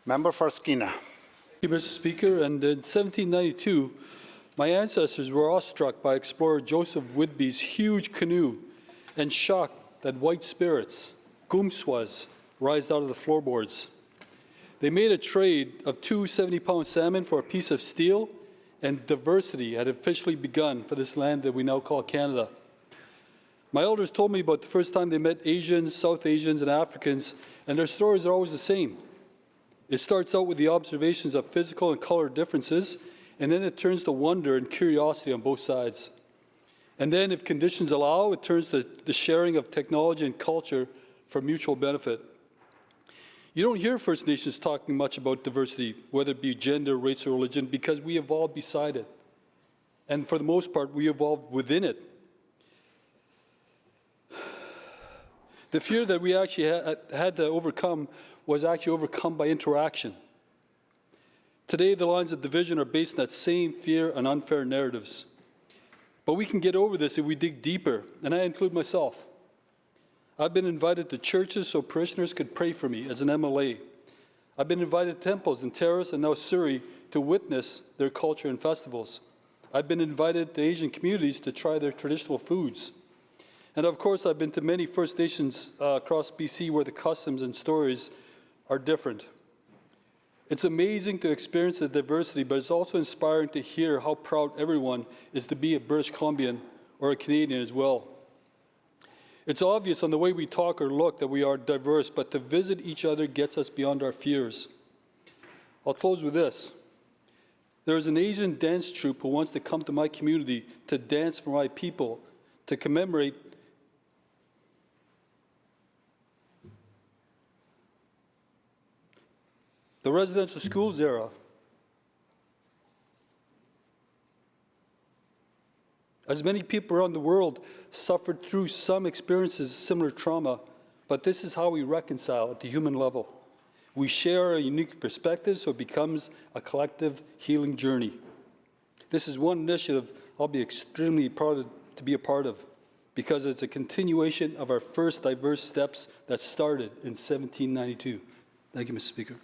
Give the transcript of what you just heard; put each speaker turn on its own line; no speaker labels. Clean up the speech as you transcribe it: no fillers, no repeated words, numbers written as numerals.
Member for Skeena.
Thank you, Mr. Speaker. And in 1792, my ancestors were awestruck by explorer Joseph Whitby's huge canoe and shocked that white spirits, goomswas, rised out of the floorboards. They made a trade of 2 70-pound salmon for a piece of steel, and diversity had officially begun for this land that we now call Canada. My elders told me about the first time they met Asians, South Asians, and Africans, and their stories are always the same. It starts out with the observations of physical and color differences, and then it turns to wonder and curiosity on both sides. And then, if conditions allow, it turns to the sharing of technology and culture for mutual benefit. You don't hear First Nations talking much about diversity, whether it be gender, race, or religion, because we evolved beside it. And for the most part, we evolved within it. The fear that we actually had to overcome was actually overcome by interaction. Today, the lines of division are based on that same fear and unfair narratives. But we can get over this if we dig deeper, and I include myself. I've been invited to churches so parishioners could pray for me as an MLA. I've been invited to temples in Terrace and now Surrey to witness their culture and festivals. I've been invited to Asian communities to try their traditional foods. And of course, I've been to many First Nations across BC where the customs and stories are different. It's amazing to experience the diversity, but it's also inspiring to hear how proud everyone is to be a British Columbian or a Canadian as well. It's obvious on the way we talk or look that we are diverse, but to visit each other gets us beyond our fears. I'll close with this. There is an Asian dance troupe who wants to come to my community to dance for my people, to commemorate the residential schools era. As many people around the world suffered through some experiences of similar trauma, but this is how we reconcile at the human level. We share a unique perspective so it becomes a collective healing journey. This is one initiative I'll be extremely proud to be a part of because it's a continuation of our first diverse steps that started in 1792. Thank you, Mr. Speaker.